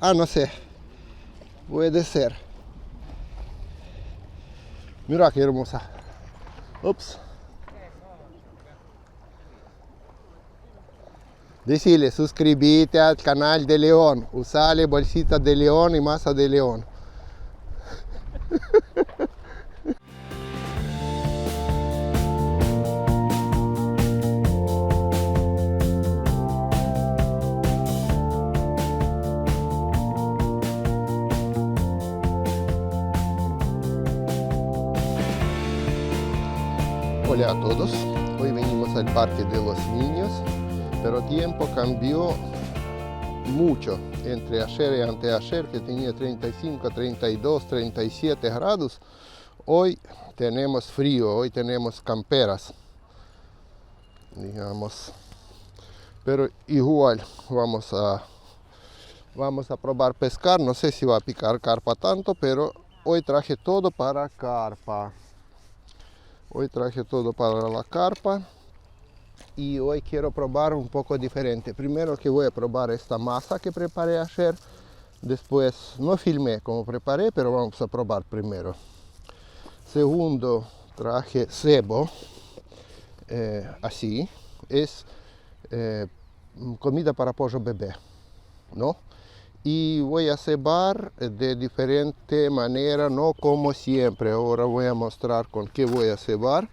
Ah, no sé. Puede ser. Mira qué hermosa. Ups. Decile, suscríbete al canal de León. Usale bolsitas de león y masa de león. Hola a todos. Hoy venimos al Parque de los Niños, pero tiempo cambió mucho entre ayer y anteayer, que tenía 35, 32, 37 grados. Hoy tenemos frío, hoy tenemos camperas, digamos. Pero igual vamos a probar pescar. No sé si va a picar carpa tanto, pero hoy traje todo para carpa. Hoy traje todo para la carpa. Y hoy quiero probar un poco diferente. Primero que voy a probar esta masa que preparé ayer. Después no filmé cómo preparé, pero vamos a probar primero. Segundo, traje cebo, así. Es comida para pollo bebé, ¿no? Y voy a cebar de diferente manera, no como siempre. Ahora voy a mostrar con qué voy a cebar.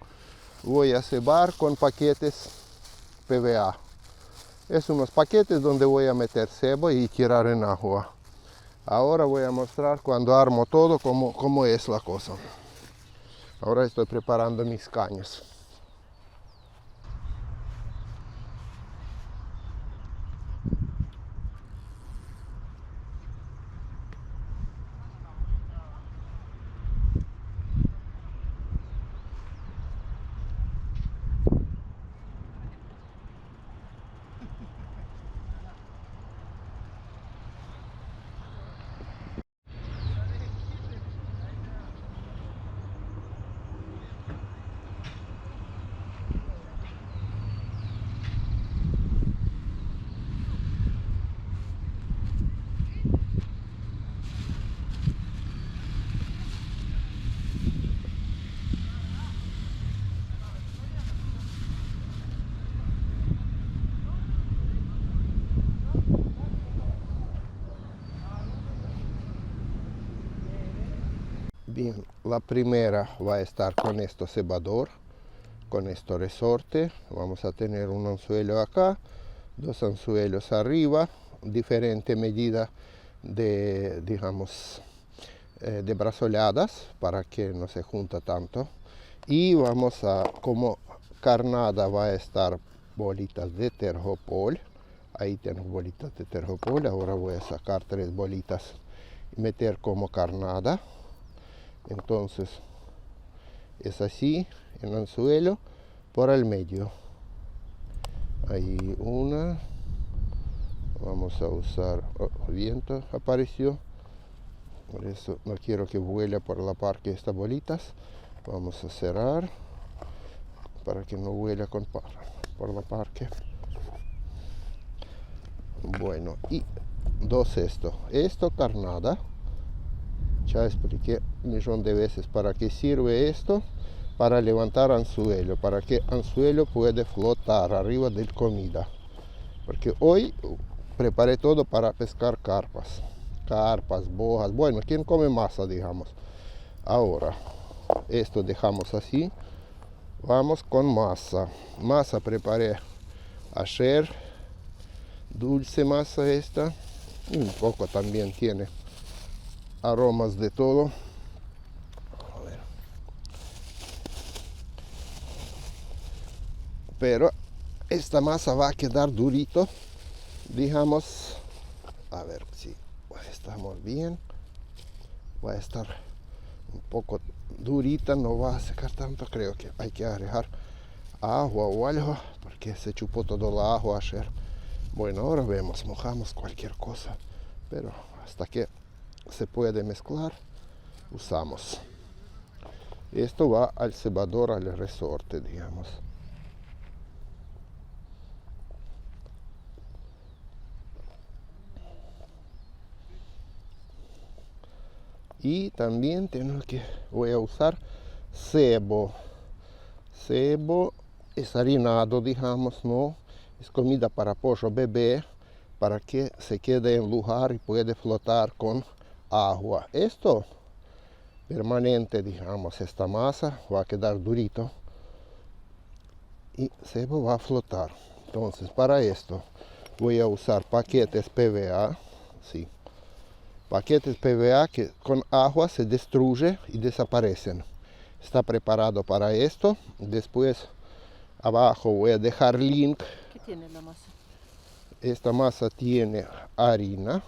Voy a cebar con paquetes PVA. Es unos paquetes donde voy a meter cebo y tirar en agua. Ahora voy a mostrar cuando armo todo cómo es la cosa. Ahora estoy preparando mis cañas. Bien, la primera va a estar con este cebador, con este resorte. Vamos a tener un anzuelo acá, dos anzuelos arriba, diferente medida de, digamos, de brazoladas para que no se junta tanto. Y vamos a, como carnada va a estar bolitas de tergopol. Ahí tengo bolitas de tergopol. Ahora voy a sacar 3 bolitas y meter como carnada. Entonces es así, el anzuelo por el medio. Ahí una. Vamos a usar, viento apareció. Por eso no quiero que vuele por la parte estas bolitas. Vamos a cerrar para que no vuele por la parte. Bueno, y dos esto carnada. Ya expliqué un millón de veces para qué sirve esto. Para levantar anzuelo, para que anzuelo puede flotar arriba de la comida. Porque hoy preparé todo para pescar carpas, bojas, bueno, quien come masa, digamos. Ahora, esto dejamos así. Vamos con masa. Masa preparé ayer, dulce masa esta. Un poco también tiene aromas de todo. A ver. Pero esta masa va a quedar durito, digamos. A ver si estamos bien. Va a estar un poco durita, no va a secar tanto. Creo que hay que agregar agua o algo porque se chupó todo el agua ayer. Bueno, ahora vemos, mojamos cualquier cosa, pero hasta que se puede mezclar usamos. Esto va al cebador, al resorte, digamos. Y también voy a usar cebo. Cebo es harinado, digamos, ¿no? Es comida para pollo bebé, para que se quede en lugar y puede flotar con agua. Esto permanente, digamos, esta masa va a quedar durito y cebo va a flotar. Entonces, para esto voy a usar paquetes PVA, sí. Paquetes PVA que con agua se destruye y desaparecen. Está preparado para esto. Después abajo voy a dejar link. ¿Qué tiene la masa? Esta masa tiene harina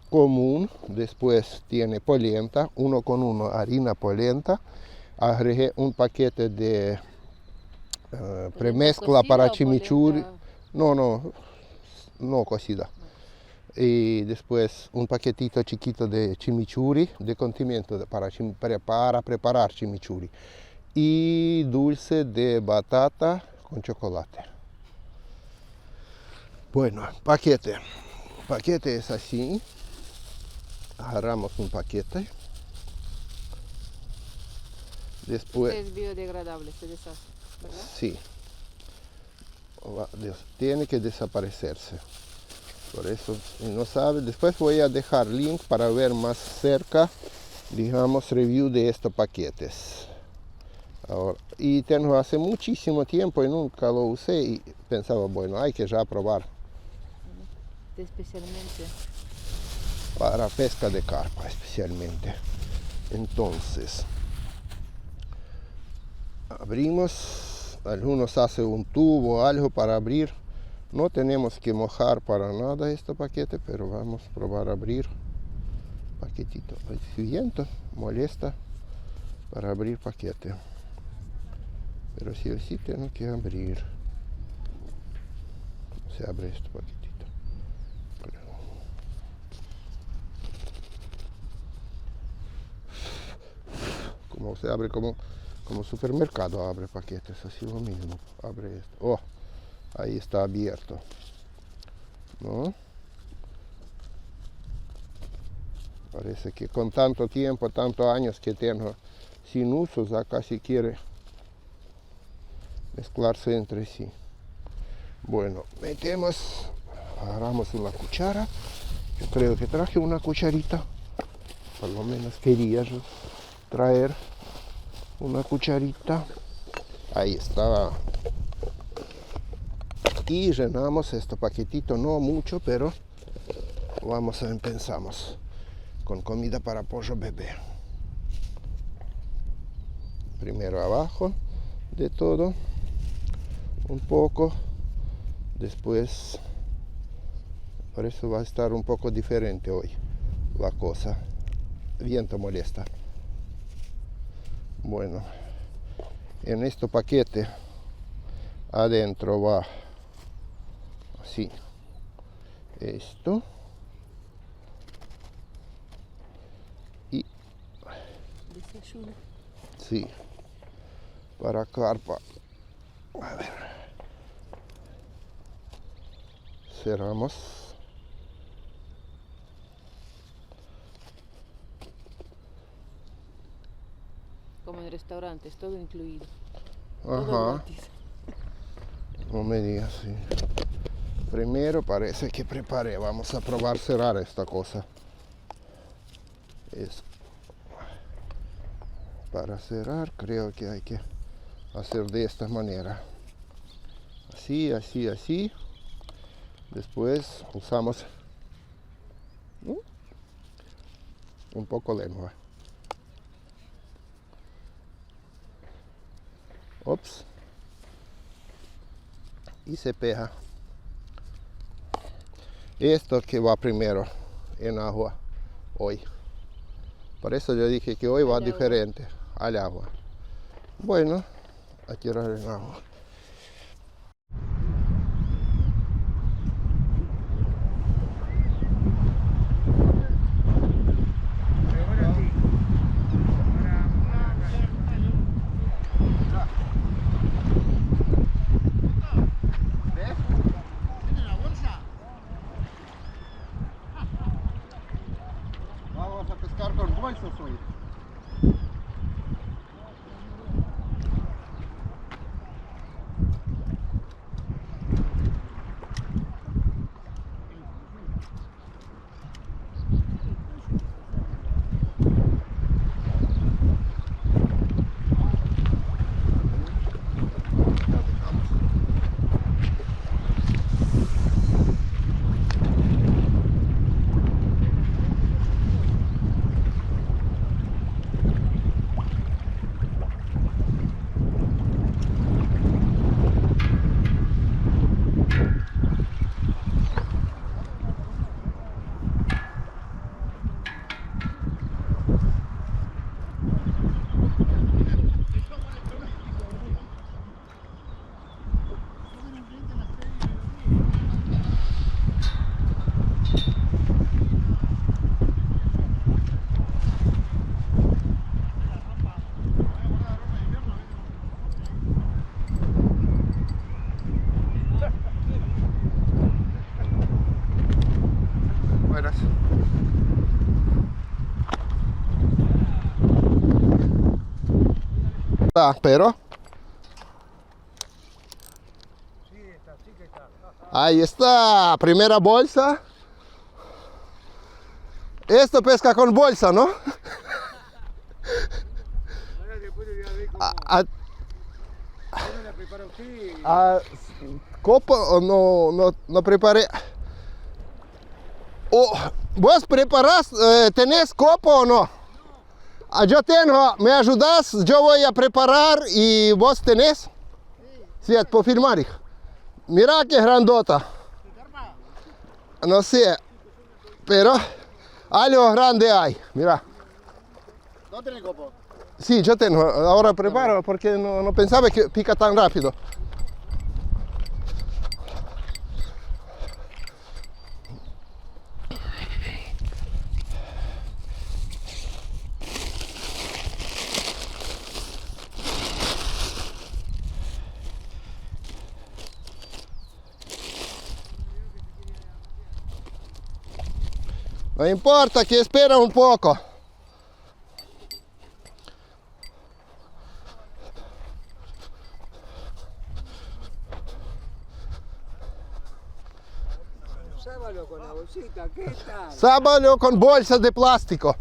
común, después tiene polenta, 1 con 1 harina polenta. Agregué un paquete de premezcla para chimichurri. No cocida. Y después un paquetito chiquito de chimichurri, de condimento para preparar chimichurri. Y dulce de batata con chocolate. Bueno, paquete es así. Agarramos un paquete. Después... Es biodegradable, se deshace, ¿verdad? Sí. Tiene que desaparecerse. Por eso, si no sabe, después voy a dejar link para ver más cerca, digamos, review de estos paquetes. Ahora, y tengo hace muchísimo tiempo y nunca lo usé y pensaba, bueno, hay que ya probar. Especialmente Para pesca de carpa, especialmente. Entonces, abrimos, algunos hacen un tubo o algo para abrir. No tenemos que mojar para nada este paquete, pero vamos a probar a abrir paquetito. El viento molesta para abrir paquete. Pero sí o sí tengo que abrir. Se abre este paquetito. Como se abre como supermercado, abre paquetes, así lo mismo. Abre esto. Oh, ahí está abierto. ¿No? Parece que con tanto tiempo, tantos años que tengo sin uso, ya casi quiere mezclarse entre sí. Bueno, agarramos una cuchara. Yo creo que traje una cucharita. Por lo menos quería yo traer una cucharita. Ahí está. Y llenamos este paquetito, no mucho, pero empezamos con comida para pollo bebé. Primero abajo de todo, un poco, después, por eso va a estar un poco diferente hoy la cosa. Viento molesta. Bueno, en este paquete adentro va así esto y desayuno. sí, para carpa. A ver, cerramos. Como en restaurantes, todo incluido. Ajá. Todo gratis. No me digas, sí. Primero parece que preparé. Vamos a probar cerrar esta cosa. Para cerrar creo que hay que hacer de esta manera. Así, así, así. Después usamos un poco lengua. Ops. Y se pega. Esto que va primero en agua hoy. Por eso yo dije que hoy va diferente al agua. Bueno, a tirar en agua. Vamos a pescar con bolsos. pero... Ahí está, primera bolsa. Esto pesca con bolsa, ¿no? Copo no preparé. Oh, ¿vos preparás? ¿Tenés copo o no? Yo tengo, ¿me ayudas? Yo voy a preparar y vos tenés. Sí, por filmar, hijo. Mira qué grandota. No sé, pero algo grande hay. Mira. ¿No tenés copo? Sí, yo tengo. Ahora preparo porque no pensaba que pica tan rápido. No importa, que espera un poco. Sábalo con la bolsita, ¿qué tal? Sábalo con bolsas de plástico.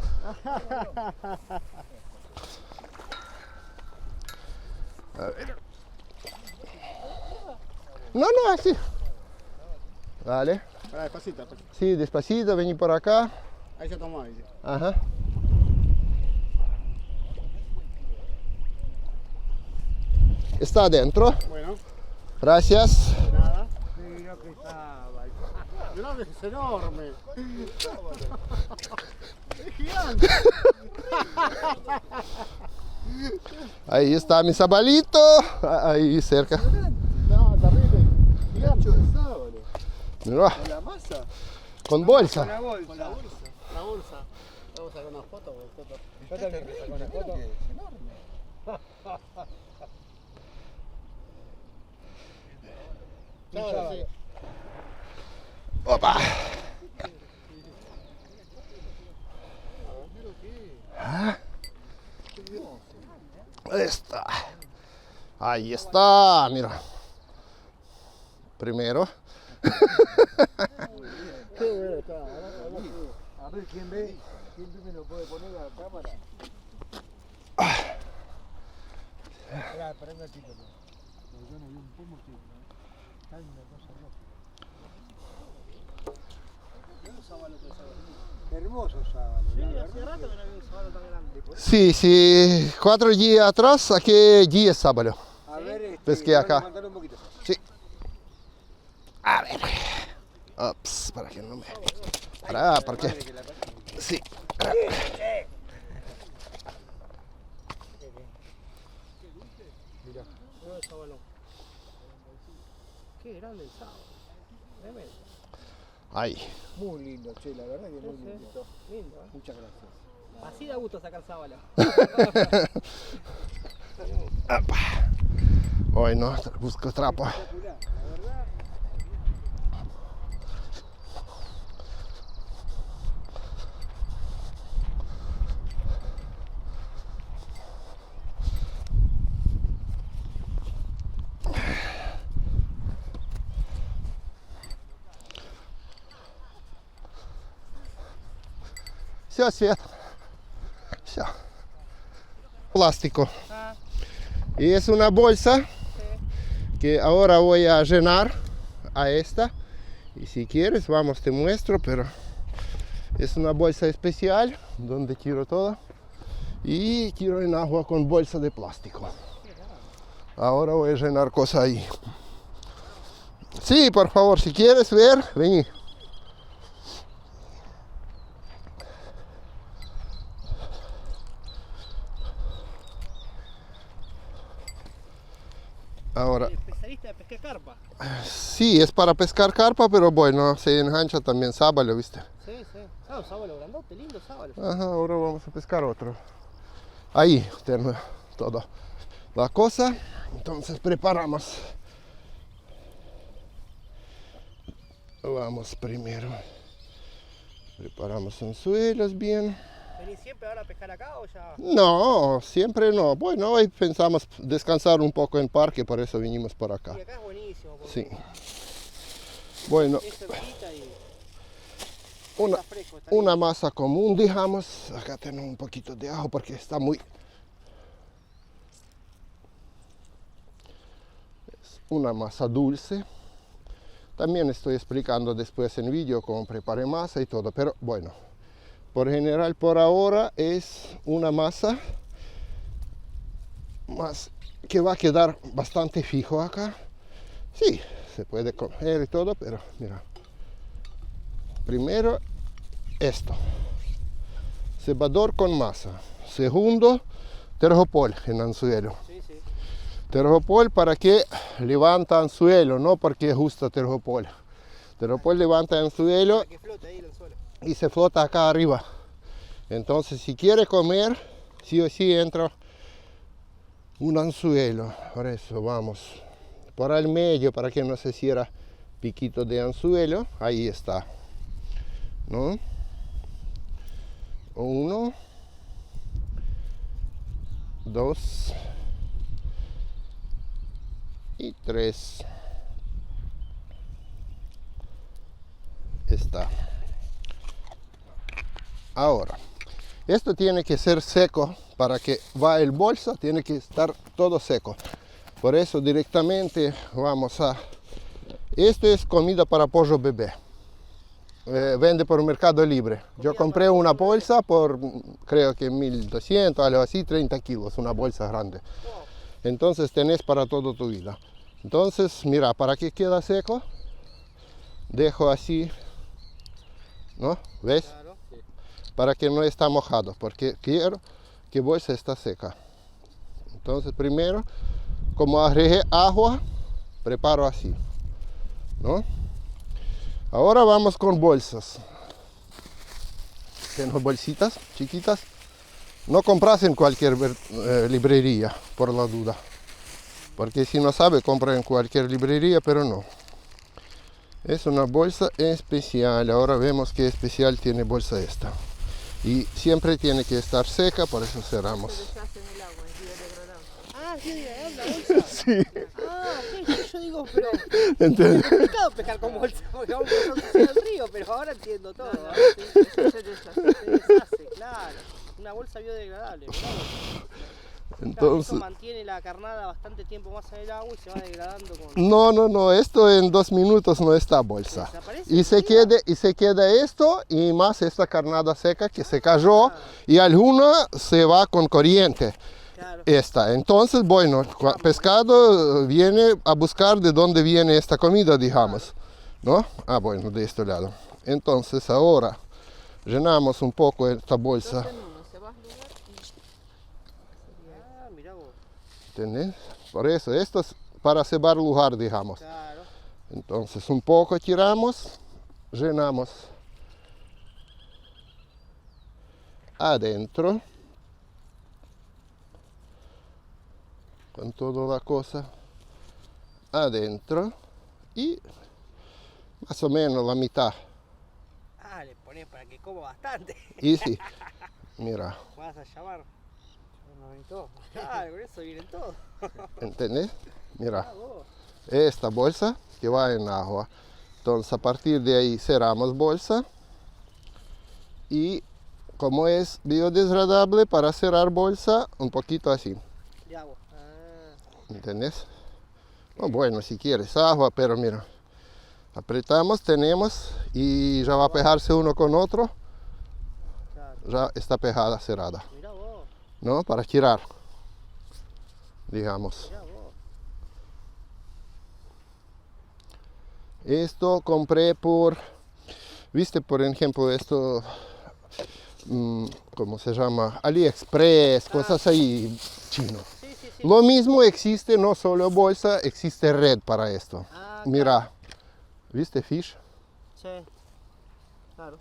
A ver. No, así. Vale. Pará, despacito, despacito. Sí, despacito, vení por acá. Ahí se tomó, ahí. Ajá. Está adentro. Bueno, Gracias. de nada. Mira que sábalo. Mirá que es enorme. Es gigante. Ahí está mi sabalito. Ahí cerca. No, terrible. Gigante el sábalo. Mira, ¿Con la masa? con bolsa. Con la bolsa. Con la bolsa. La bolsa. Vamos a sacar una foto, foto. Yo también quiero sacar una foto. Es enorme. Sábalo, sí. Opa. Ah. Ahí está. Ahí está, mira. Primero. Qué bueno está. A ver quién ve me lo puede poner a la cámara. Esperá, un ratito. Porque yo no vi un pomo que está en una cosa loca. Hermoso sábalo. Sí, hace rato que no había un sábalo tan grande. Sí, 4 días atrás, aquí 10 sábado. A ver, Pesqué acá. levantarlo un poquito. Sí. A ver. Ups, para que no me... Para qué. Sí. Mirá. Mirá el sábalo. Qué grande el sábalo. Tremendo. Ahí. Muy lindo, che, la verdad que muy lindo. Lindo, ¿eh? Muchas gracias. Así da gusto sacar sábalo. Hoy no, busco trapo. Espectacular, la verdad. Все, Свет. Все. Plástico. Y es una bolsa que ahora voy a llenar a esta. Y si quieres, vamos, te muestro, pero es una bolsa especial donde quiero todo. Y quiero en agua con bolsa de plástico. Ahora voy a llenar cosas ahí. Sí, por favor, si quieres ver, vení. Ahora, Especialista de pescar carpa. sí, es para pescar carpa, pero bueno, se engancha también sábalo, ¿viste? Sí, sí. Ah, un sábalo grandote, lindo sábalo. Ajá, ahora vamos a pescar otro. Ahí tengo toda la cosa. Entonces preparamos. Vamos primero. Preparamos anzuelos bien. ¿Venís siempre ahora a pescar acá o ya? No, siempre no. Bueno, hoy pensamos descansar un poco en parque, por eso vinimos por acá. Sí, acá es buenísimo. Porque Sí. Bueno, es cerquita y una, está fresco. Está una lindo. masa común, digamos. Acá tenemos un poquito de ajo porque está muy... Es una masa dulce. También estoy explicando después en vídeo cómo preparé masa y todo, pero bueno. Por general, por ahora es una masa más que va a quedar bastante fijo acá. Sí, se puede comer y todo, pero mira. Primero esto. Cebador con masa. Segundo, tergopol en anzuelo. Sí, sí. Tergopol para que levanta anzuelo, no porque es justo tergopol. Tergopol levanta anzuelo Para que flote ahí en el suelo. y se flota acá arriba. Entonces, si quiere comer, sí o sí entra un anzuelo. Por eso vamos por el medio para que no se cierre piquito de anzuelo. Ahí está, ¿no? 1, 2 y 3. Está. Ahora, esto tiene que ser seco para que va el bolsa, tiene que estar todo seco. Por eso directamente vamos a... Esto es comida para pollo bebé. Vende por Mercado Libre. Yo compré una bolsa por creo que 1200, algo así, 30 kilos, una bolsa grande. Entonces tenés para toda tu vida. Entonces, mira, para que quede seco, dejo así, ¿no? ¿Ves? Claro. Sí. Para que no esté mojado, porque quiero que bolsa está seca. Entonces primero, como agregué agua, preparo así, ¿no? Ahora vamos con bolsas. Tengo bolsitas chiquitas. No compras en cualquier librería, por la duda. Porque si no sabe, compra en cualquier librería, pero no. Es una bolsa especial. Ahora vemos qué especial tiene bolsa esta. Y siempre tiene que estar seca, por eso cerramos. Se deshace en el agua, es biodegradable. Ah, sí, de la bolsa. Sí, Ah, ok, yo digo, pero ¿entiendes? es complicado pescar con bolsa, porque vamos a el río, pero ahora entiendo todo. No, no, ¿no? sí, eso se deshace. Se deshace, claro. Una bolsa biodegradable. Mirá vos. Claro, Entonces, eso mantiene la carnada bastante tiempo más en el agua y se va degradando con... no, esto en 2 minutos no está bolsa. ¿Desaparece? Y se queda esto y más esta carnada seca que se cayó y alguna se va con corriente. Claro. Esta. Entonces, bueno, pescado viene a buscar de dónde viene esta comida, digamos, ¿no? Ah, bueno, de este lado. Entonces, ahora llenamos un poco esta bolsa. Dos en uno, se va al lugar y... Ah, mirá vos. ¿Entendés? Por eso, esto es para cebar lugar, digamos. Claro. Entonces, un poco tiramos, llenamos adentro con toda la cosa adentro y más o menos la mitad. Ah, le pones para que coma bastante. Y sí, mira, Vas a llamar. Claro, con eso vienen todos. ¿entendés? Mira, Ah, vos. esta bolsa que va en agua. Entonces, a partir de ahí cerramos bolsa y como es biodegradable, para cerrar bolsa un poquito así. Ya vos. Ah, ¿Entendés? Oh, bueno, si quieres agua, pero mira, apretamos, tenemos y ya va a pegarse uno con otro, claro. ya está pegada, cerrada, Mirá vos. ¿no? Para girar, digamos. Mirá vos. Esto compré por, viste, por ejemplo, esto, ¿cómo se llama? AliExpress, cosas ahí, chino. Sí, sí, sí. Lo mismo existe, no solo bolsa, existe red para esto. Ah, Mira, ¿viste fish? Sí. Claro.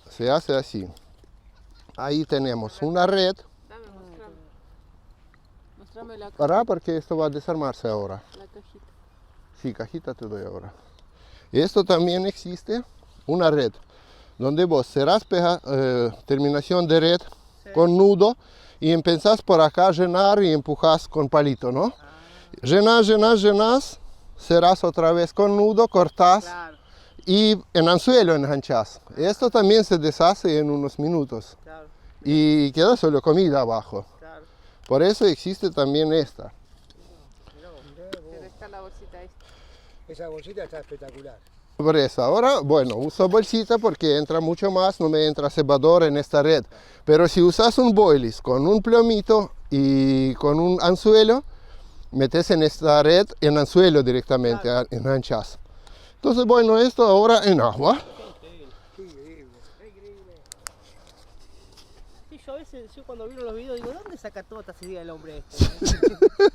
Se hace así. Ahí tenemos una red. Dame, mostrame. Mostrame la, Para, porque esto va a desarmarse ahora. la cajita. Sí, cajita te doy ahora. Esto también existe, una red. donde vos cerrás terminación de red con nudo y empezás por acá a llenar y empujás con palito, ¿no? Llenás, llenás, llenás, cerrás otra vez con nudo, cortás Claro, y en anzuelo enganchás. Esto también se deshace en unos minutos claro, y queda solo comida abajo. claro. Por eso existe también esta. Pero está la bolsita esta. Esa bolsita está espectacular. Por eso, ahora, bueno, uso bolsita porque entra mucho más, no me entra cebador en esta red. Pero si usas un boilies con un plomito y con un anzuelo, metes en esta red en anzuelo directamente, enganchas. Entonces, bueno, esto ahora en agua. Sí, yo a veces, cuando miro los videos digo, ¿dónde saca toda esta idea el hombre este?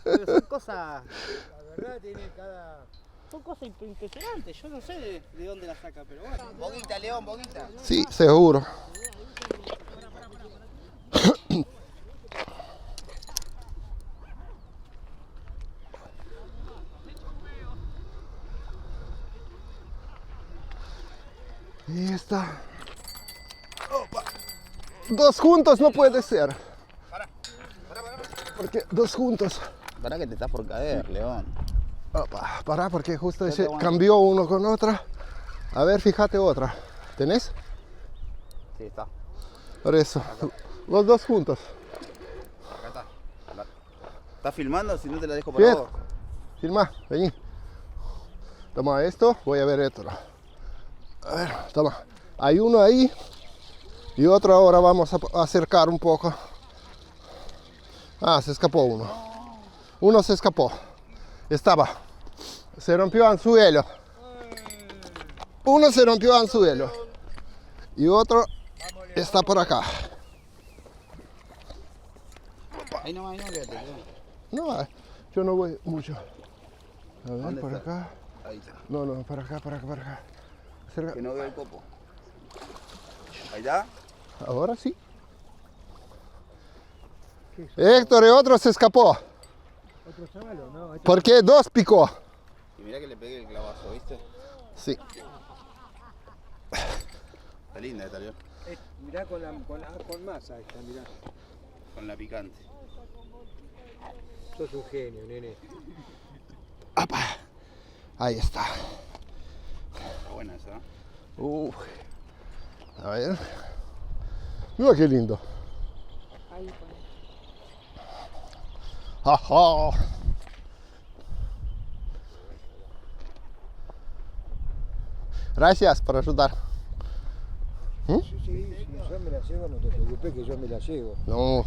Porque son cosas, La verdad tiene cada... son cosas impresionantes. Yo no sé de dónde la saca, pero bueno. Boguita, León, boguita. Sí, seguro. Y está. Opa. Dos juntos no puede ser. Porque dos juntos. Para que te estás por caer, León. Opa, pará porque justo ese cambió uno con otra. A ver, fíjate otra. ¿Tenés? Sí, está. Por eso. Los dos juntos. Acá está. ¿Estás filmando? Si no te la dejo por Bien. favor. Filma, vení. Toma esto, voy a ver esto. A ver, toma. Hay uno ahí y otro ahora vamos a acercar un poco. Ah, se escapó uno. Uno se escapó. Estaba. Se rompió anzuelo. Uno se rompió anzuelo. Y otro está por acá. Ahí no, quédate, León. No, yo no voy mucho. A ver, ¿Dónde por está? acá. Ahí está. No, no, para acá, para acá, para acá. Cerca. Que no veo el copo. Ahí está. Ahora sí. Héctor, el otro se escapó. ¿Otro chavalo? No, este... Porque dos picó. Y mirá que le pegué el clavazo, ¿viste? Sí. Está linda esta, León. Mirá con masa esta, mirá. Con la picante. Sos un genio, nene. ¡Apa! Ahí está. Está buena esa, ¿no? A ver. Mira qué lindo. Ahí pone. ¡Ajá! Gracias por ayudar. Sí, yo me la llevo, no te preocupes que yo me la llevo. No.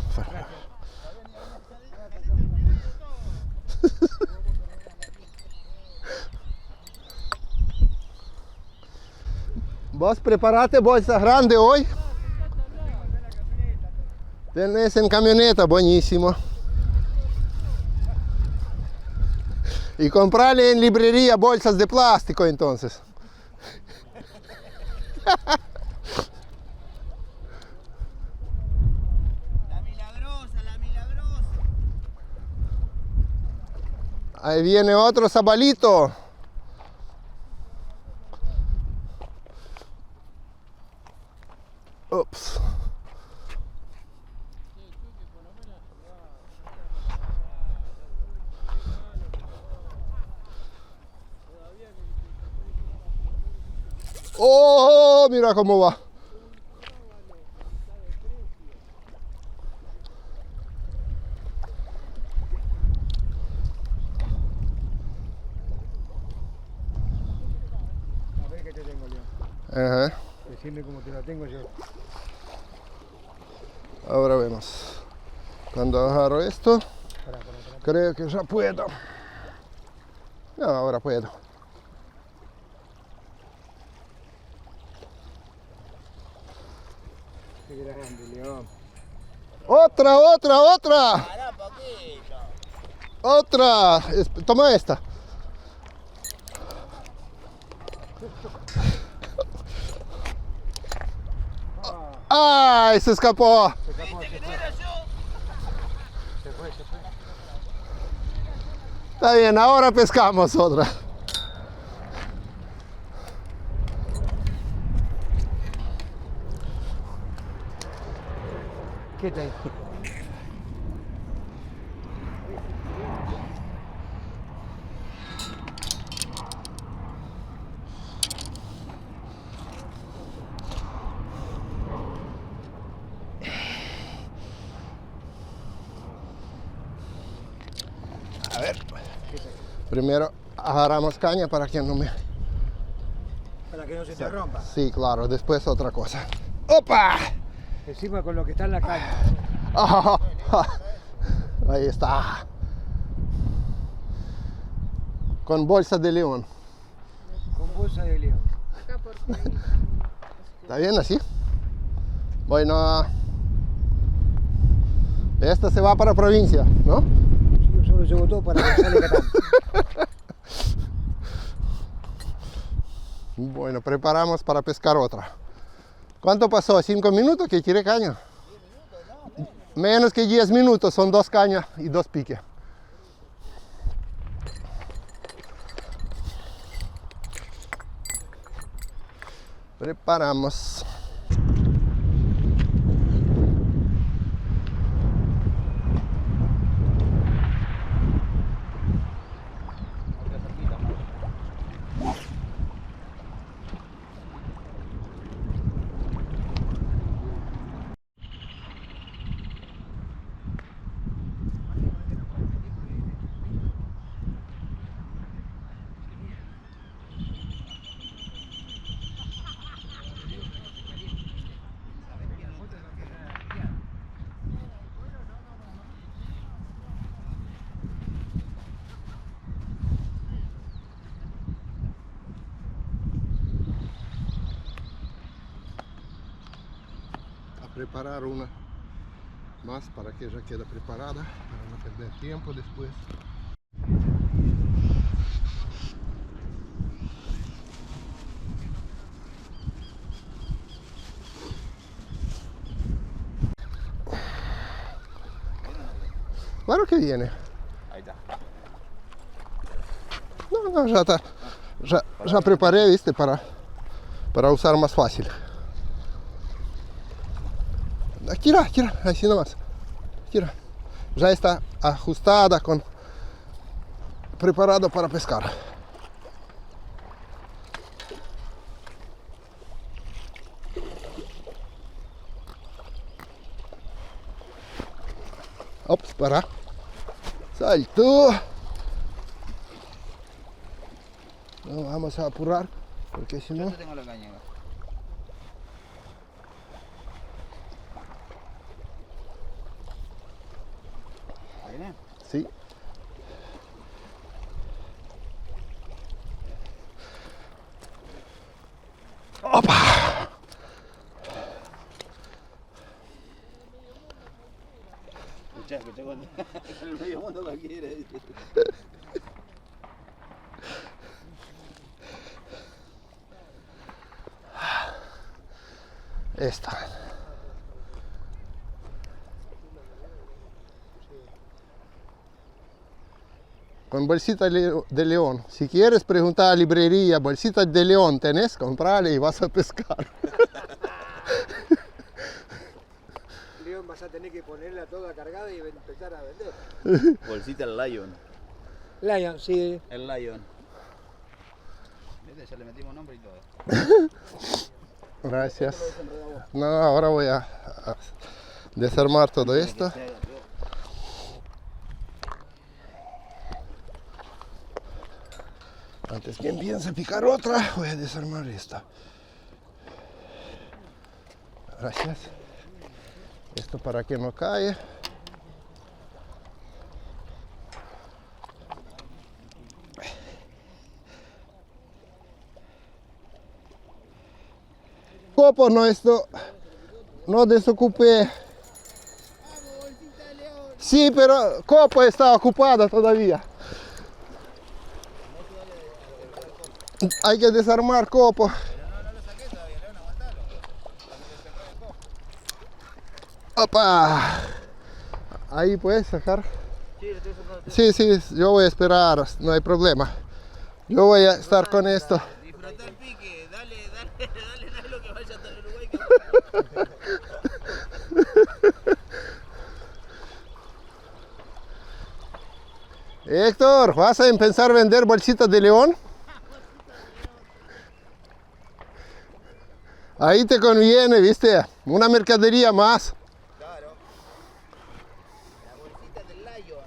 Vos preparate bolsa grande hoy. Tenés en camioneta, buenísimo. Y comprarle en librería bolsas de plástico entonces. La milagrosa, la milagrosa. Ahí viene otro zabalito. Ups. Oh, mira cómo va. A ver qué te tengo, León. Ajá. Decime cómo te la tengo yo. Ahora vemos. Cuando agarro esto, Pará. creo que ya puedo. No, ahora puedo. Qué grande, León. Otra, otra, otra. Pará un poquito. Otra. Toma esta. ¡Ay! Se escapó. Se fue. Está bien, ahora pescamos otra. ¿Qué está ahí? A ver, primero agarramos caña para que no me... Para que no se te rompa. Sí, claro, después otra cosa. ¡Opa! Encima con lo que está en la caña. Ah, ahí está. Con bolsa de león. Con bolsa de león. Acá por ahí. ¿Está bien así? Bueno, esta se va para provincia, ¿no? Yo solo llevo todo para que sale Catán. Bueno, preparamos para pescar otra. ¿Cuánto pasó? ¿5 minutos que tiré caña? Menos que 10 minutos, son 2 cañas y 2 piques. Preparamos. Preparar una más para que ya quede preparada, para no perder tiempo después. Claro que viene. Ahí está. No, ya está. Ya preparé, viste, para usar más fácil. Tira, así nomás. Tira. Ya está ajustada, preparado para pescar. Ops, para. Saltó. No, vamos a apurar, porque si no... Yo tengo la caña. ¿Viene? Sí. ¡Opa! Escuchá, cuando el medio mundo lo quiere. Esta. Con bolsita de león. Si quieres preguntar a la librería, bolsita de león tenés, comprarle y vas a pescar. León, vas a tener que ponerla toda cargada y empezar a vender. Bolsita el Lion. Lion, sí. El Lion. ¿Viste? Ya le metimos nombre y todo. Gracias. No, ahora voy a desarmar todo esto. Antes que empiece a picar otra, voy a desarmar esta. Gracias. Esto para que no caiga. Copo, no desocupé. Sí, pero Copo está ocupada todavía. Hay que desarmar Copo. ¡Opa! Ahí puedes sacar. Sí, yo voy a esperar, no hay problema. Yo voy a estar con esto. Disfrutar el pique, dale lo que vaya hasta el Uruguay. Héctor, ¿vas a empezar a vender bolsitas de león? Ahí te conviene, ¿viste? Una mercadería más. Claro. La bolsita del Lion.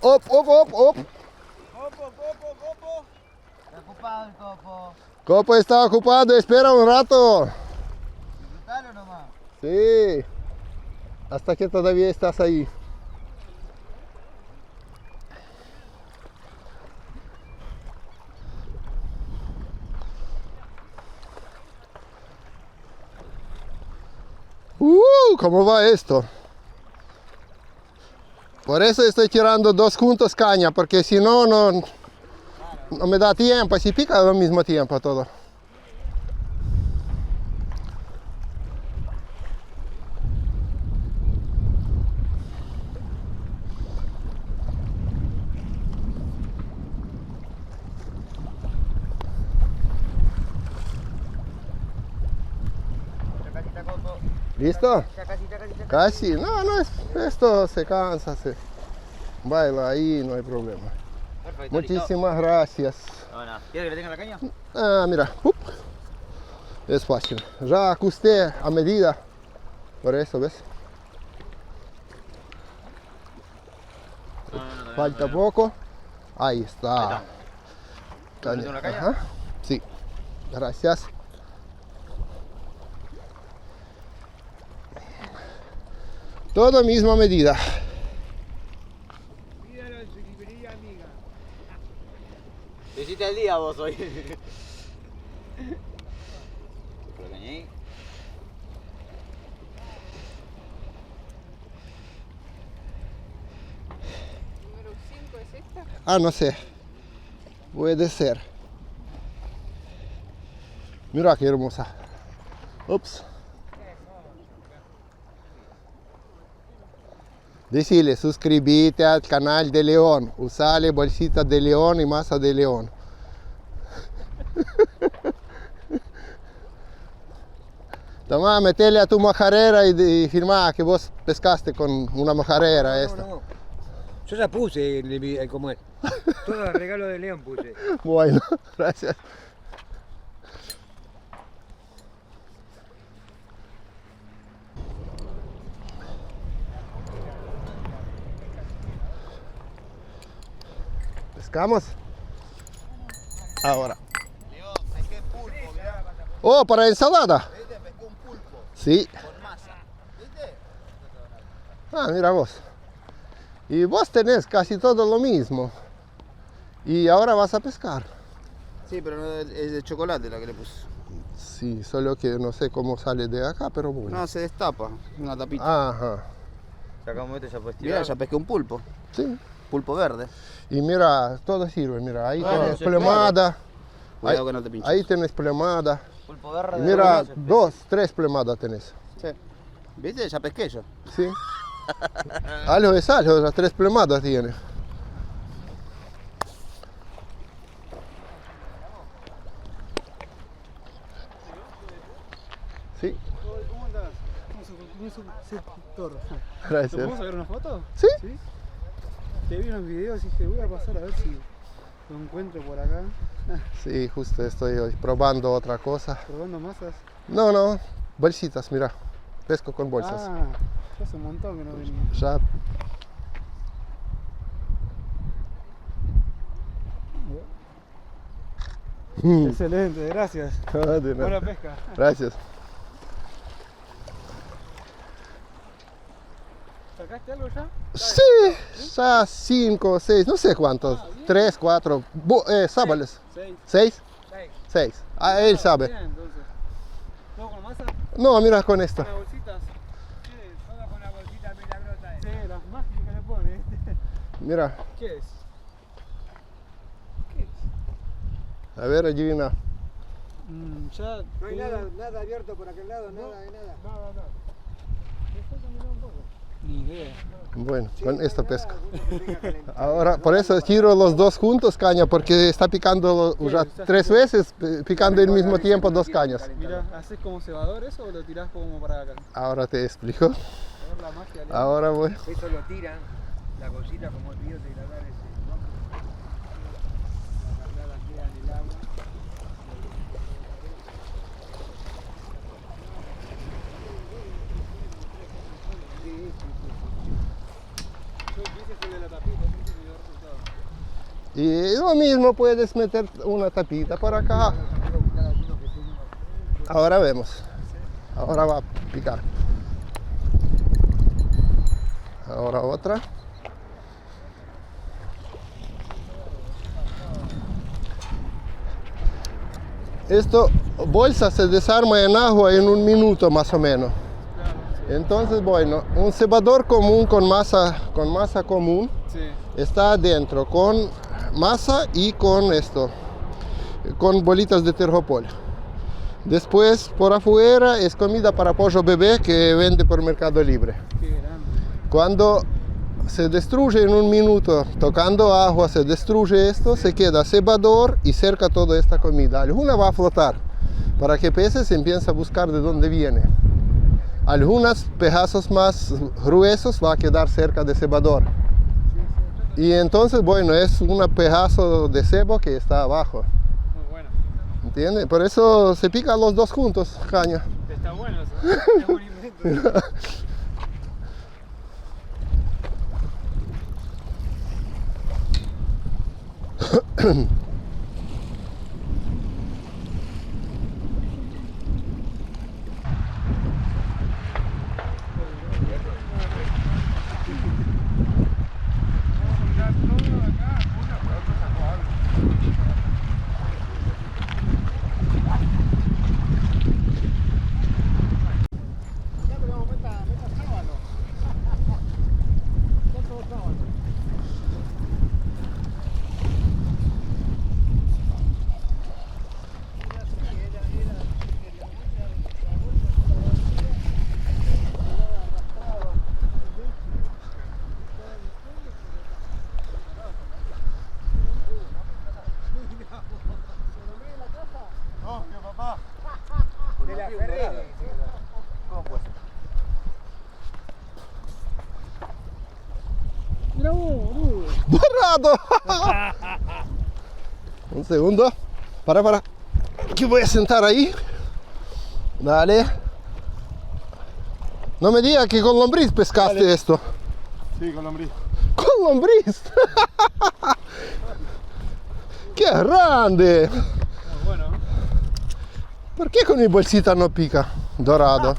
Op, op, op, op. Está ocupado el copo. Copo está ocupado, espera un rato. Disfrutalo nomás. Sí. Hasta que todavía estás ahí. ¿Cómo va esto? Por eso estoy tirando dos juntos caña, porque si no, no me da tiempo, si pica al mismo tiempo todo. ¿Listo? Ya casi. Casi, no, esto se cansa, se baila ahí, no hay problema. Perfecto. Muchísimas gracias. Bueno, ¿quieres que le tenga la caña? Ah, mira, es fácil. Ya ajusté a medida, por eso, ¿ves? Falta poco. Ahí está. ¿Le tengo la caña? Ajá. Sí, gracias. Todo misma medida. Míralo en su librería amiga. Te hiciste el día vos hoy. ¿Lo cañé? Número 5 es esta. Ah, no sé. Puede ser. Mira qué hermosa. Ups. Decirle, suscríbete al canal de León. Usale bolsitas de león y masa de león. Toma, metele a tu mojarera y firma que vos pescaste con una mojarera esta. No. Yo ya puse como es. Todo el regalo de León puse. Bueno, gracias. Pescamos. Ahora. León, pesqué pulpo, mirá. Oh, para ensalada. ¿Viste? Pesqué un pulpo Sí. con masa. ¿Viste? Ah, mira vos. Y vos tenés casi todo lo mismo. Y ahora vas a pescar. Sí, pero no, es de chocolate la que le puse. Sí, solo que no sé cómo sale de acá, pero bueno. No, se destapa. Una tapita. Ajá. Sacamos este, ya puedes Mirá, ya pesqué un pulpo. Sí. Pulpo verde. Y mira, todo sirve. Mira, ahí Claro, tenés sí, plomada. Cuidado Ahí- que no te pinches. Ahí tenés plomada. Pulpo verde. Mira, 2, 3 plomadas tenés. Sí. ¿Viste? Ya pesqué yo. Sí. Algo es algo, las 3 plomadas tiene. Sí, ¿Cómo andás? ¿Cómo se toro? ¿Te gracias. podemos sacar una foto? Sí. ¿Sí? Te vi unos videos y dije, voy a pasar a ver si lo encuentro por acá. Sí, justo estoy hoy probando otra cosa. Probando masas. No, bolsitas, mira. Pesco con bolsas. Ah, ya hace un montón que no venía. Ya. Excelente, gracias. De nada. Buena pesca. Gracias. ¿Sacaste algo ya? Sí, ya 5 o 6, no sé cuántos. 3, 4. Sábales. 6. 6. 6. Ah, él sabe. Bien, entonces. ¿Todo con masa? No, mira con esto. ¿Con bolsitas? Todo con la bolsita milagrosa. Sí, las mágicas que le pone. Mira, ¿Qué es? a ver, adivina. Ya. No hay nada abierto por aquel lado, nada de nada. Nada. Ni idea. Bueno, Sí, con no hay esto nada, pesco. alguno que tenga calentado. Ahora, por eso tiro los dos juntos caña, porque está picando ya 3 veces, picando al mismo tiempo 2 cañas. Mira, ¿haces como cebador eso o lo tirás como para acá? Ahora te explico. A ver la magia. Leo. Ahora voy. Eso lo tiran, la cosita como el biodegradar ese, ¿no? La cargada queda en el agua. Sí, sí, sí. Ese es el de la tapita, ese es el de resultado. Y lo mismo puedes meter una tapita por acá. Ahora vemos. Ahora va a picar. Ahora otra. Esto bolsa se desarma en agua en 1 minuto más o menos. Entonces, bueno, un cebador común con masa común Sí. está adentro con masa y con esto, con bolitas de tergopol. Después, por afuera, es comida para pollo bebé que vende por Mercado Libre. Qué grande. Cuando se destruye en 1 minuto, tocando agua, se destruye esto, se queda cebador y cerca toda esta comida. Alguna va a flotar, para que peces empiecen a buscar de dónde viene. Algunos pedazos más gruesos va a quedar cerca de cebador. Y entonces, bueno, es un pedazo de cebo que está abajo. Muy bueno. ¿Entiendes? Por eso se pican los dos juntos, caña. Está bueno eso. Es un invento. De la Ferreri. ¿Cómo puede ser? Mira vos, boludo. ¡Dorado! Un segundo. Para. Que voy a sentar ahí. Dale. No me digas que con lombriz pescaste Dale. esto. Sí, con lombriz. ¡Con lombriz! ¡Qué grande! Bueno. ¿Por qué con mi bolsita no pica? Dorado.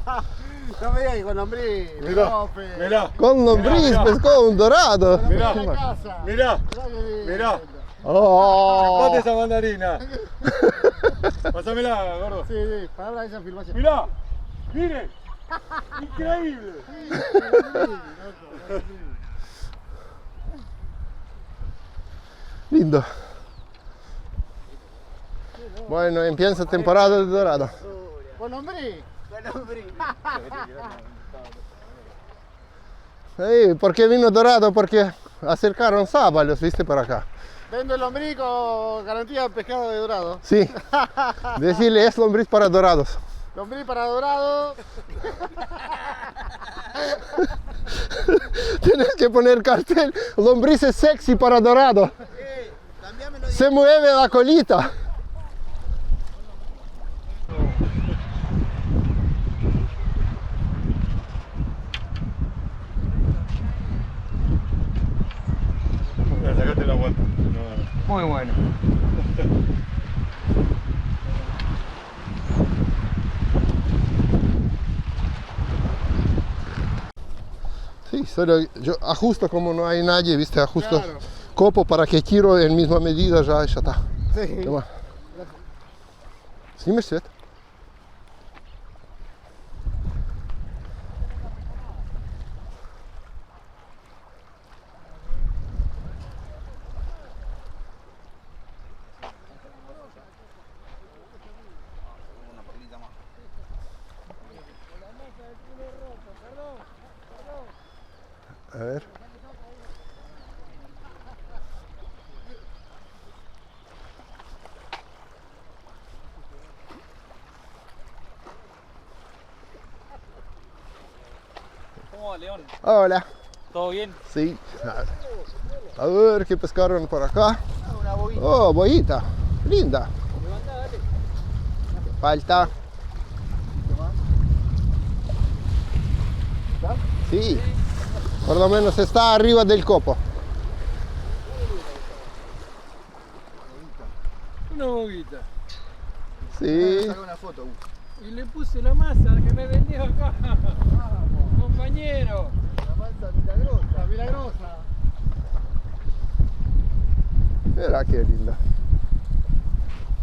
No me digas que con lombriz. Mirá, no, fe. mirá. Con lombriz Mirá. pescó un dorado. Mirá. En la casa. Mirá. Mirá. Mirá. Oh. Date esa mandarina. Pásamela, gordo. Sí, sí, para esa filmación. Mirá. Miren. Increíble. Lindo. Bueno, empieza temporada de dorado. Con lombriz. Sí, ¿por qué vino dorado? Porque acercaron sábalos, viste, para acá. Vendo el lombriz con garantía de pescado de dorado. Sí. Decirle, es lombriz para dorados. Lombriz para dorado. Tienes que poner cartel, lombriz es sexy para dorado. Se mueve la colita. Sacate la vuelta. Muy bueno. Sí, solo yo ajusto como no hay nadie, viste, ajusto Claro. copo para que tiro en misma medida, ya está. Sí. Toma. Snimaš svijet? Una perlita más. A ver. ¿Cómo va, León? Hola. ¿Todo bien? Sí. A ver qué pescaron por acá. Una bobita. Oh, bollita. Linda. Levantá, dale. Falta. Sí. Por lo menos está arriba del copo. Una bobita. Sí. Saca una foto. Y le puse la masa que me vendió acá. Compañero. La masa milagrosa. Milagrosa. Mira qué linda.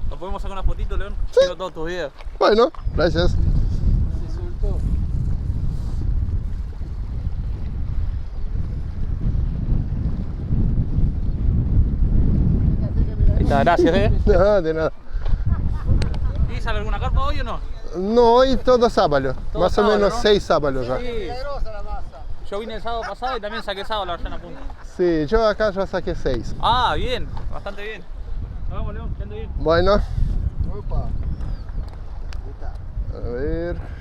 ¿Nos podemos sacar una fotito, León? Sí. Quiero todos tus videos. Bueno, gracias. Se soltó. Ahí está, gracias, No, de nada. ¿Y sale alguna carpa hoy o no? No, hoy todo sábalo. Todo Más o sábalo, menos ¿no? 6 sábalos ya. Milagrosa la masa. Yo vine el sábado pasado y también saqué sábado la rellena punta. Sí, yo acá ya saqué 6. Ah, bien, bastante bien. Nos vemos, León, que ande bien. Bueno, Opa. a ver.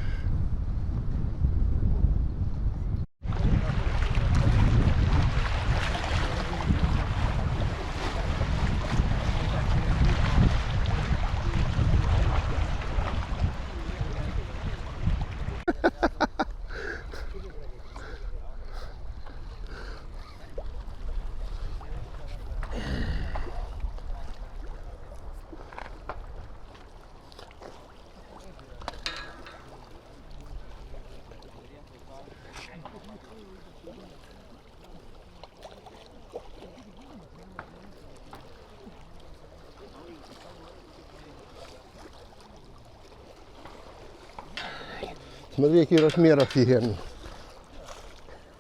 Смотри, какие размеры офигенные.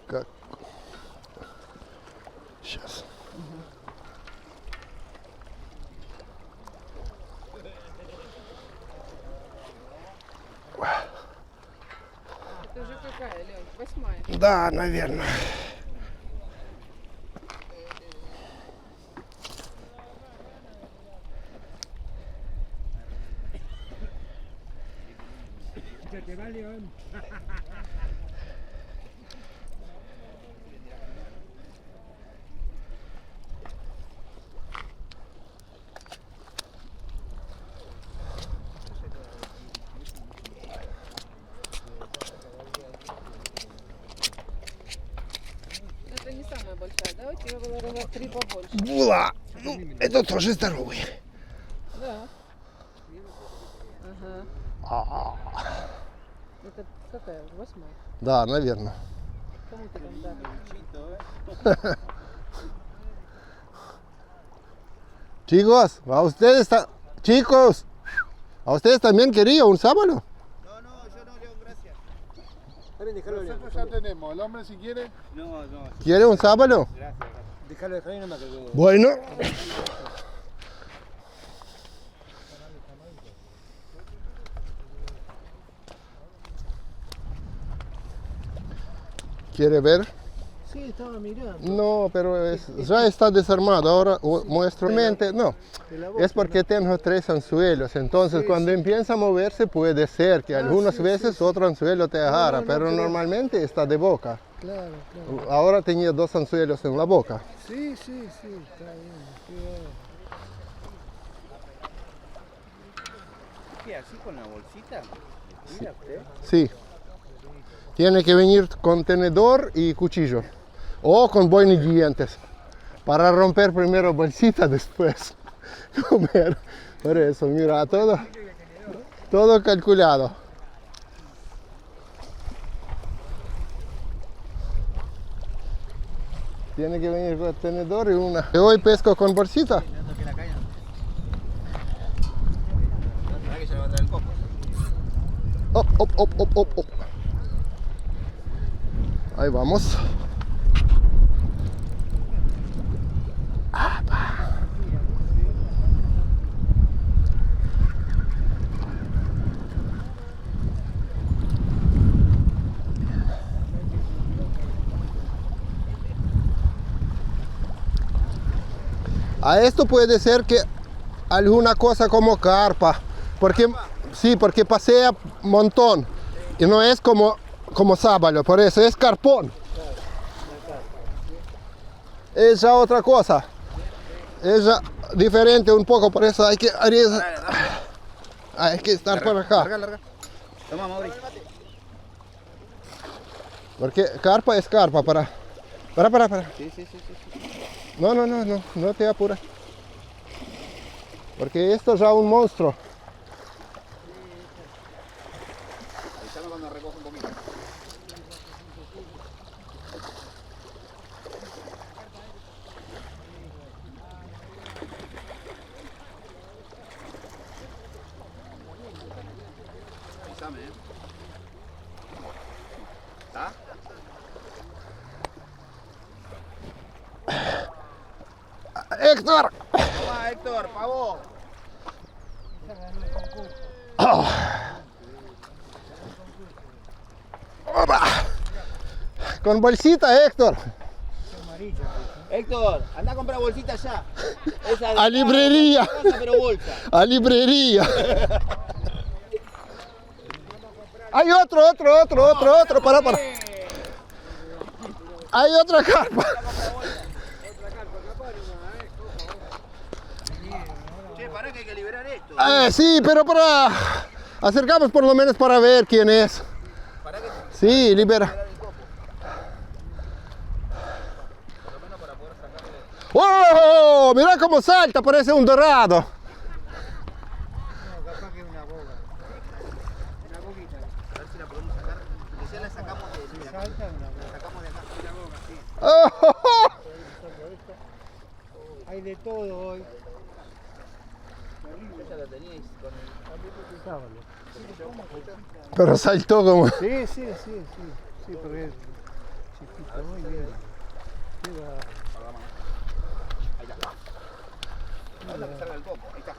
Как... Сейчас. Это уже какая, Лёнь? 8-я. Да, наверное. te va, León. Это не самая большая, да? У тебя было раза в 3 побольше. Была. Ну, это тоже здоровый. Да. Ага. А, Это какая? 8-я? да, наверное. Кому ты там дал? Chicos, a ustedes chicos, ¿a ustedes también querían un sábalo? No, no, yo no, León, gracias. Nosotros ya tenemos. El hombre si quiere. No, no, ¿Quiere un sábalo? gracias, gracias. Déjalo de Jaime, no me quedó. Bueno. ¿Quiere ver? Sí, estaba mirando. No, pero ya está desarmado. Ahora muestro. No, es porque tengo 3 anzuelos. Entonces, cuando empieza a moverse, puede ser que algunas veces otro anzuelo te agarra, pero normalmente está de boca. Claro, claro. Ahora tenía 2 anzuelos en la boca. Sí, sí, sí, está bien. Cuidado. ¿Qué, así con la bolsita? Mira usted. Sí. Tiene que venir con tenedor y cuchillo. O con boina y dientes. Para romper primero bolsita, después comer. Por eso, mira, todo calculado. Tiene que venir con tenedor y una. Hoy pesco con bolsita. No toqué la caña. ¿Para que se le va a traer el copo? Op, op, op, op, op, op. Ahí vamos. A esto puede ser que alguna cosa como carpa, porque sí, porque pasea un montón y no es como sábalo, por eso es carpón. es ya otra cosa. Es ya diferente un poco, por eso hay que estar por acá. Larga. Toma, Mauri. Porque carpa es carpa, para. Sí. No te apuras. Porque esto es ya un monstruo. Avísame cuando recojo un poquito. Avísame, ¿Está? ¡Héctor! Toma, Héctor, pavo. ¡Opa! Con bolsita, Héctor. Héctor, anda a comprar bolsita ya. Esa A librería. Pero bolsa. A librería. Hay otro, para. Hay otra carpa. Che, pará que hay que liberar esto. Sí, pero para... Acercamos por lo menos para ver quién es. Sí, libera. ¡Oh! Mira cómo salta, parece un dorado. No, capaz que es una boga. Una boguita. A ver si la podemos sacar. Que ya la sacamos de acá. Salta una boga. La sacamos de acá. Una boga, sí. ¡Oh! Hay de todo hoy. Ya la teníais con el... Pero saltó como... Sí, porque es chiquito, muy bien. Anda que salga el copo. Ahí está.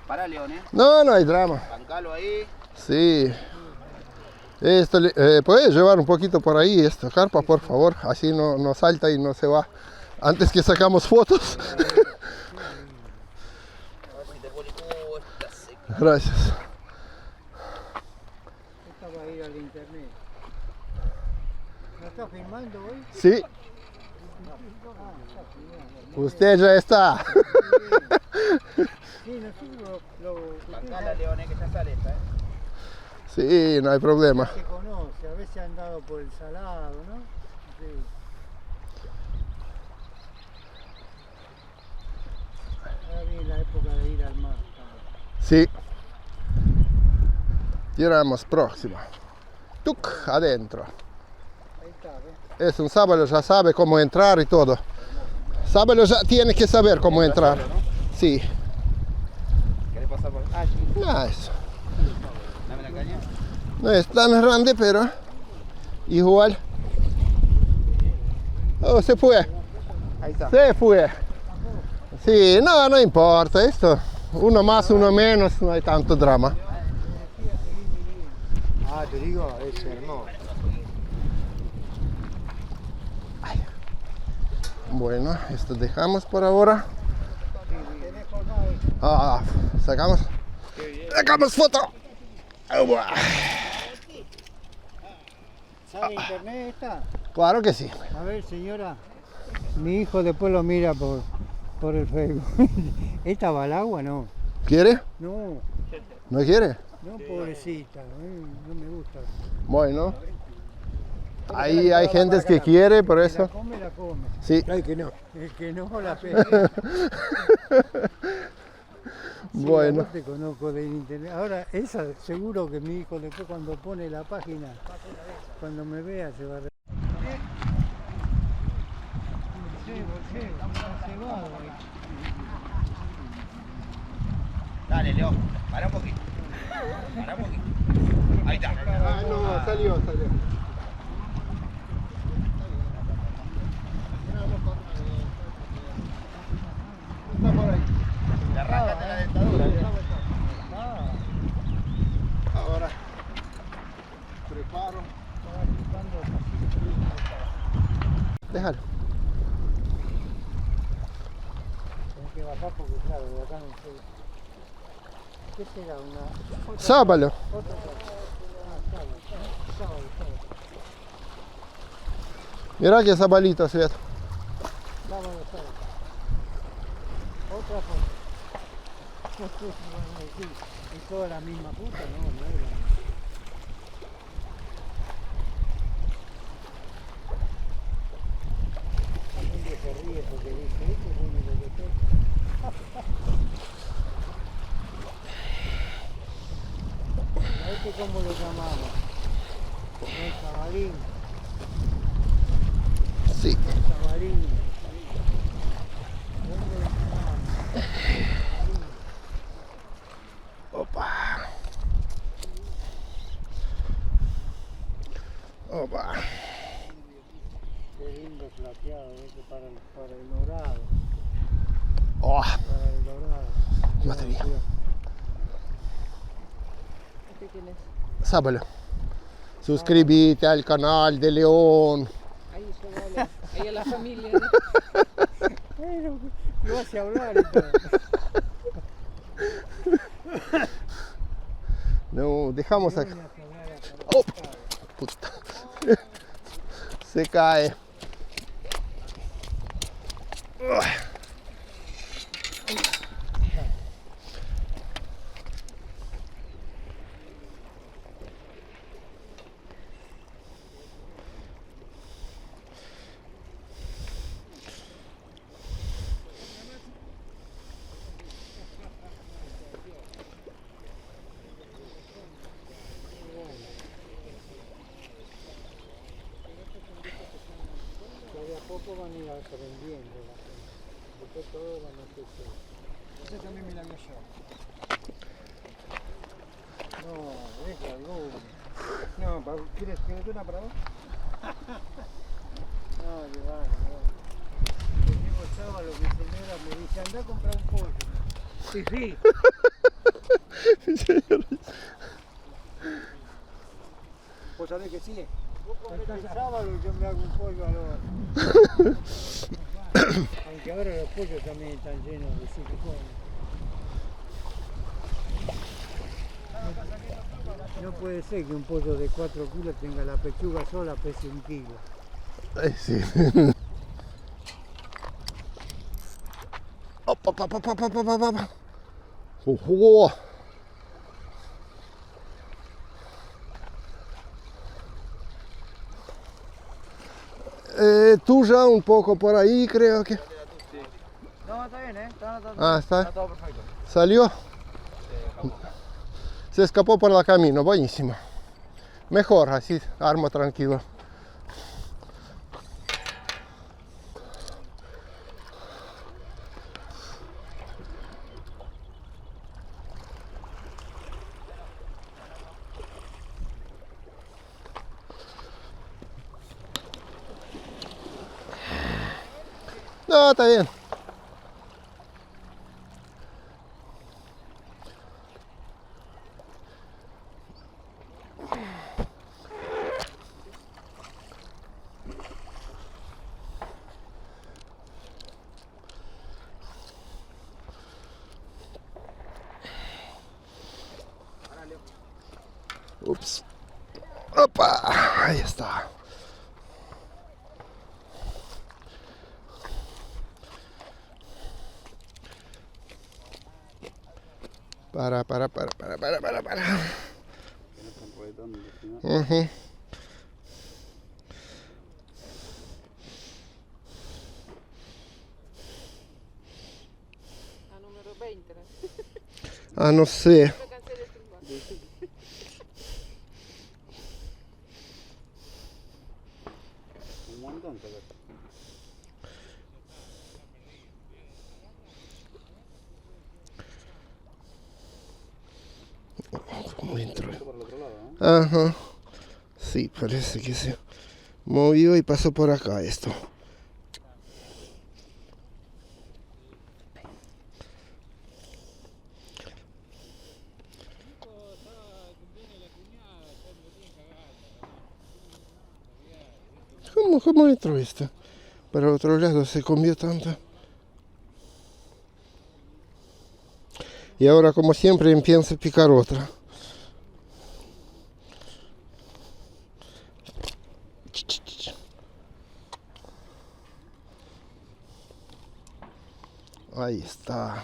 Pará, León, No hay drama. Bancalo ahí. Sí. Esto, ¿puedes llevar un poquito por ahí esto, carpa, por favor? Así no salta y no se va. Antes que sacamos fotos. Gracias. Esta va a ir al internet. ¿No está filmando hoy? Sí. Usted ya está. Sí, nosotros lo Bancala, León, que ya sale esta, Sí, no hay problema. se conoce, a veces han dado por el salado, ¿no? Sí. Ahora viene la época de ir al mar también. Sí. Tiramos próximo. Tuc, adentro. Ahí está, ¿ves? Es un sábalo, ya sabe cómo entrar y todo. Sábalo ya tiene que saber cómo entrar. Sí. ¿Querés pasar por acá? Nice. Dame la caña. No es tan grande, pero igual. Oh, se fue. Ahí está. Se fue. Sí, no importa. Esto, uno más, uno menos, no hay tanto drama. Ah, te digo, es hermoso. Bueno, esto dejamos por ahora. Sacamos. Sacamos foto. ¿Sabe internet esta? Claro que sí. A ver, señora. Mi hijo después lo mira por el Facebook. ¿Esta va al agua? No. ¿Quiere? No, ¿No quiere? no, pobrecita. No me gusta. Bueno. Ahí hay gente que quiere, por La eso. come, la come. Sí. El que no, la pega. Bueno. Sí, te conozco de internet. Ahora, esa seguro que mi hijo después cuando pone la página, cuando me vea se va a reír. Dale, León. Pará un poquito. Pará un poquito. Ahí está. No, salió. Está por ahí. Le arrancaste la dentadura. Ahora preparo. Déjalo. Tengo que bajar porque claro, de acá no sé. ¿Qué será? Sábalo. Otra cosa. Sábalo. Mira que sabalito, Sveta. Sábado, sábado. Otra foto. ¿Es toda la misma puta? No, no es la misma. La gente se ríe porque dice, esto es lo único que toca. ¿A este cómo lo llamamos? El jabalín. Sí. Jabalín. ¿Cómo lo llamamos? Opa. Opa. Qué lindo plateado, ¿ves? Para el dorado. Oh, Para el dorado. madre mía. ¿Este quién es? Sábalo. Suscríbete al canal de León. Ahí se vale. Ahí a la familia. Bueno, lo hace hablar y todo. No, dejamos acá. Voy a hablar a Oh, puta. Se cae. Ya de a poco van a ir aprendiendo la gente. Después todo van a ser todo. Ese también me la vio yo. No, déjalo. No, ¿quieres una para vos? No, llevalo. El mismo sábado mi señora me dice, anda a comprar un pollo. Sí, sí. Vos sabés que sí. Vos comés el sábado y yo me hago un pollo al horno. Aunque ahora los pollos también están llenos de silicona. No puede ser que un pollo de 4 kilos tenga la pechuga sola, pese 1 kilo. Sí. Opa, opa, opa, opa, opa, opa. Ojo. Tuya un poco por ahí, creo que. No, está bien, está Ah, está. todo perfecto. ¿Salió? Se escapó por el camino, buenísimo. Mejor, así armo tranquilo. No, está bien. Ups. Opa, ahí está. Para. Ujú. A número 20. ¿no? Ah, no sé. Me cansé de filmar. Un montón, sacaste. ¿Cómo entro? Por el otro lado, ¿no? Ajá. Sí, parece que se movió y pasó por acá esto. ¿Cómo entró esto? Para el otro lado se comió tanto. Y ahora, como siempre, empieza a picar otra. Ahí está. A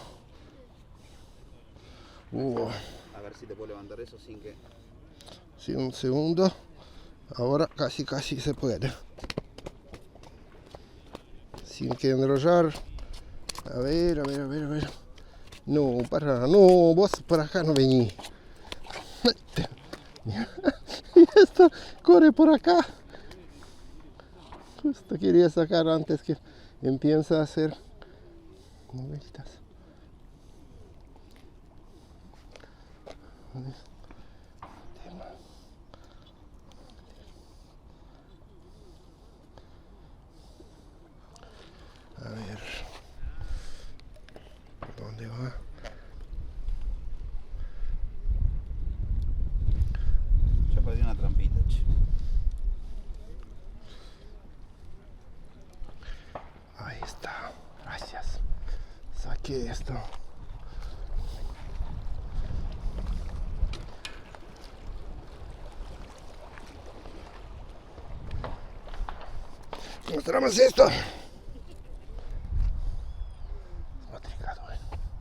ver si te puedo levantar eso sin que... Sí, un segundo. Ahora casi se puede. Sin que enrollar. A ver. No, no, vos por acá no vení. Y esto corre por acá. Justo quería sacar antes que empiece a hacer vueltas. A ver, ¿dónde va? Yo perdí una trampita, che. Ahí está, gracias. Saqué esto. Mostramos esto. Matricado,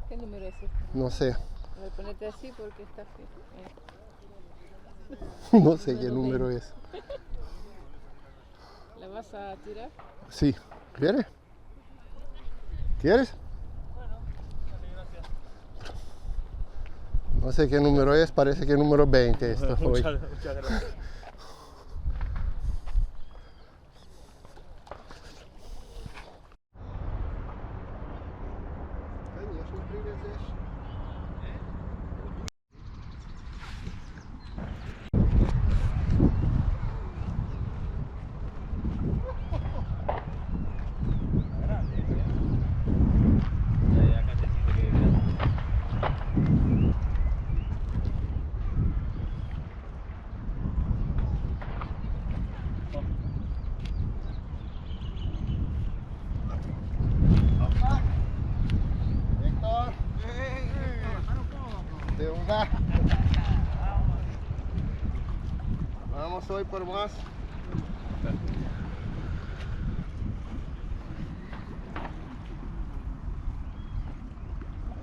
¿Qué número es este? No sé, A ver, ponete así porque está fijo. no sé qué número es. ¿La vas a tirar? Sí, ¿quieres? ¿Quieres? No sé qué número es, parece que es número 20 esto hoy. Muchas gracias. Héctor, ¿de dónde? Vamos hoy por más.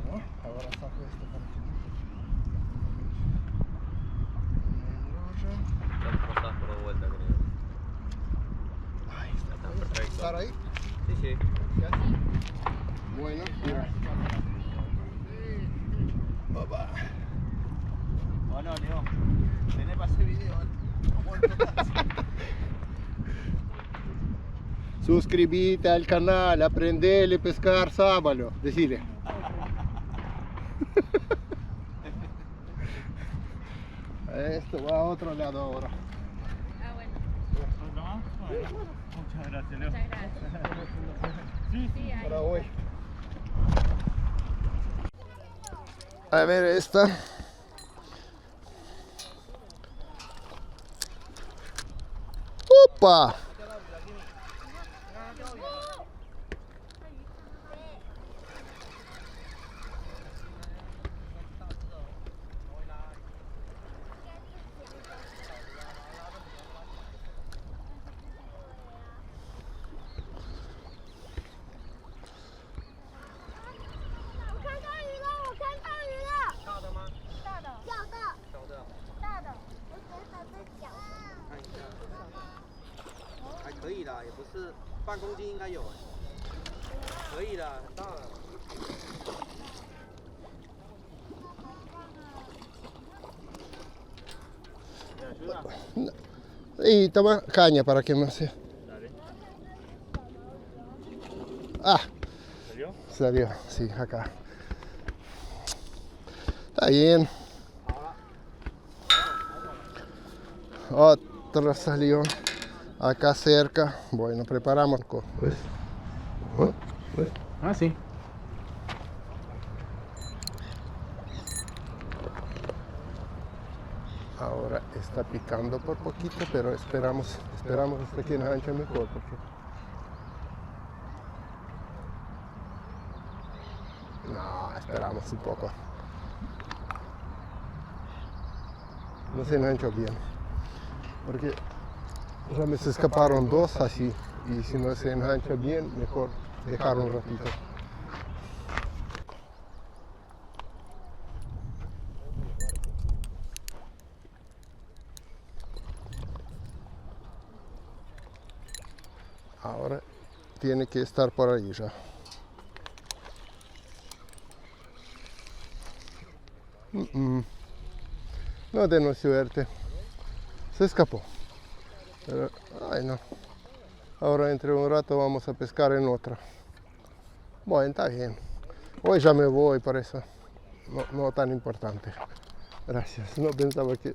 Bueno, ahora saco esto para que me enrollen. Pasás por vuelta, creo. Ahí está, Está perfecto. ¿estar ahí? Sí, sí. Bueno, mira. Papá. Oh no, Leo. Tenés para hacer video. Suscríbete al canal, aprendele a pescar sábalo. Decile. Esto va a otro lado ahora. ¿Otro más? Bueno, muchas gracias, Leo. Ahora voy. A ver esta. ¡Opa!半公斤应该有，可以的，很大了。 Y toma caña para que no se... Dale. Ah, ¿Salió? salió, sí, acá. Está bien. Otro salió acá cerca. Bueno, preparamos. Pues. Ah, sí. Ahora está picando por poquito, pero esperamos hasta que enganche mejor. Porque... No, esperamos un poco. No se enganchó bien. Porque ya me se escaparon dos así. Y si no se engancha bien, mejor dejar un ratito. Ahora tiene que estar por ahí ya. No tengo suerte. Se escapó. Pero, ay no. Ahora entre un rato vamos a pescar en otra. Bueno, está bien. Hoy ya me voy, por eso. No tan importante. Gracias. No pensaba que...